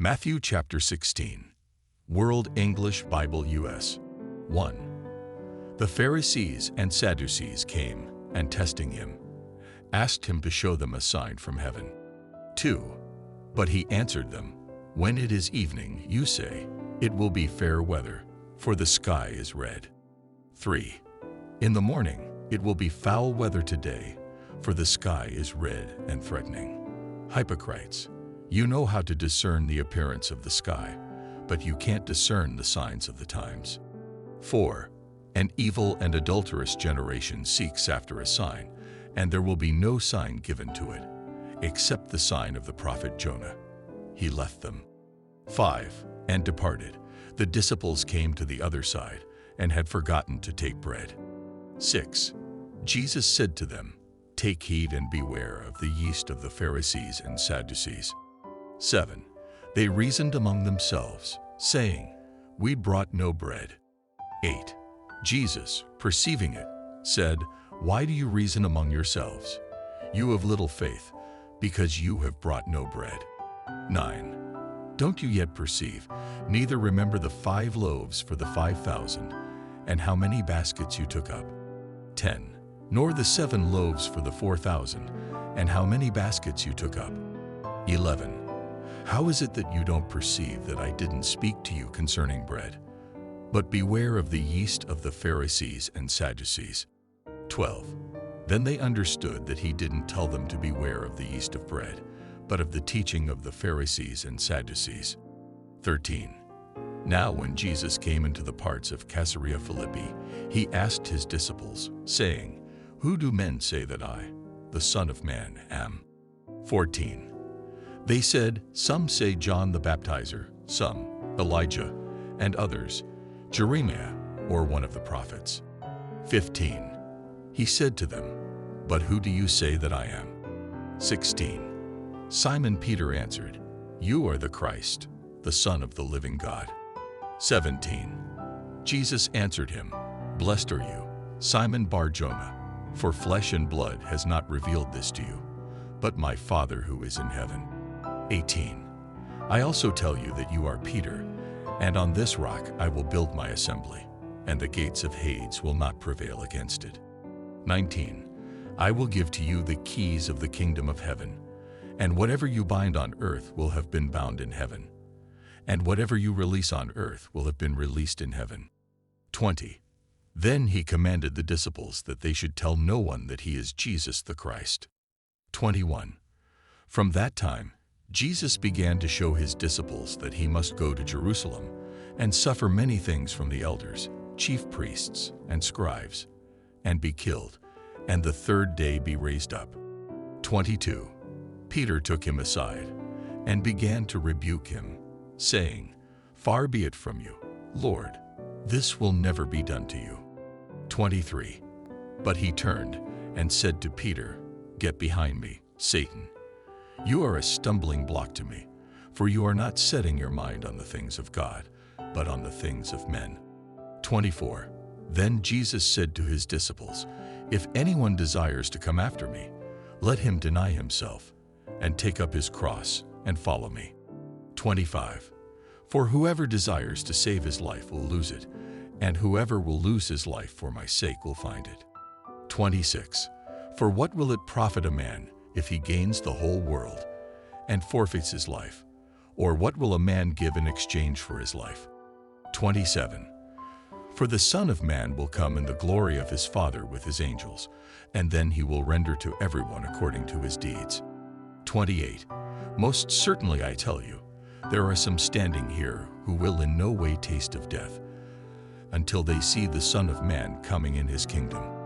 Matthew chapter 16, World English Bible US. 1. The Pharisees and Sadducees came, and testing him, asked him to show them a sign from heaven. 2. But he answered them, When it is evening, you say, It will be fair weather, for the sky is red. 3. In the morning, it will be foul weather today, for the sky is red and threatening. Hypocrites, you know how to discern the appearance of the sky, but you can't discern the signs of the times. 4. An evil and adulterous generation seeks after a sign, and there will be no sign given to it, except the sign of the prophet Jonah. He left them. 5. And departed. The disciples came to the other side, and had forgotten to take bread. 6. Jesus said to them, Take heed and beware of the yeast of the Pharisees and Sadducees. 7. They reasoned among themselves, saying, We brought no bread. 8. Jesus, perceiving it, said, Why do you reason among yourselves, you of little faith, because you have brought no bread? 9. Don't you yet perceive, neither remember the 5 loaves for the 5,000, and how many baskets you took up? 10. Nor the 7 loaves for the 4,000, and how many baskets you took up? 11. How is it that you don't perceive that I didn't speak to you concerning bread? But beware of the yeast of the Pharisees and Sadducees. 12. Then they understood that he didn't tell them to beware of the yeast of bread, but of the teaching of the Pharisees and Sadducees. 13. Now when Jesus came into the parts of Caesarea Philippi, he asked his disciples, saying, Who do men say that I, the Son of Man, am? 14. They said, Some say John the Baptizer, some Elijah, and others, Jeremiah, or one of the prophets. 15. He said to them, But who do you say that I am? 16. Simon Peter answered, You are the Christ, the Son of the living God. 17. Jesus answered him, Blessed are you, Simon Bar-Jonah, for flesh and blood has not revealed this to you, but my Father who is in heaven. 18. I also tell you that you are Peter, and on this rock I will build my assembly, and the gates of Hades will not prevail against it. 19. I will give to you the keys of the kingdom of heaven, and whatever you bind on earth will have been bound in heaven, and whatever you release on earth will have been released in heaven. 20. Then he commanded the disciples that they should tell no one that he is Jesus the Christ. 21. From that time, Jesus began to show his disciples that he must go to Jerusalem and suffer many things from the elders, chief priests, and scribes, and be killed, and the 3rd day be raised up. 22. Peter took him aside and began to rebuke him, saying, Far be it from you, Lord, this will never be done to you. 23. But he turned and said to Peter, Get behind me, Satan. You are a stumbling block to me, for you are not setting your mind on the things of God, but on the things of men. 24. Then Jesus said to his disciples, If anyone desires to come after me, let him deny himself, and take up his cross, and follow me. 25. For whoever desires to save his life will lose it, and whoever will lose his life for my sake will find it. 26. For what will it profit a man if he gains the whole world and forfeits his life? Or what will a man give in exchange for his life? 27. For the Son of Man will come in the glory of his Father with his angels, and then he will render to everyone according to his deeds. 28. Most certainly I tell you, there are some standing here who will in no way taste of death, until they see the Son of Man coming in his kingdom.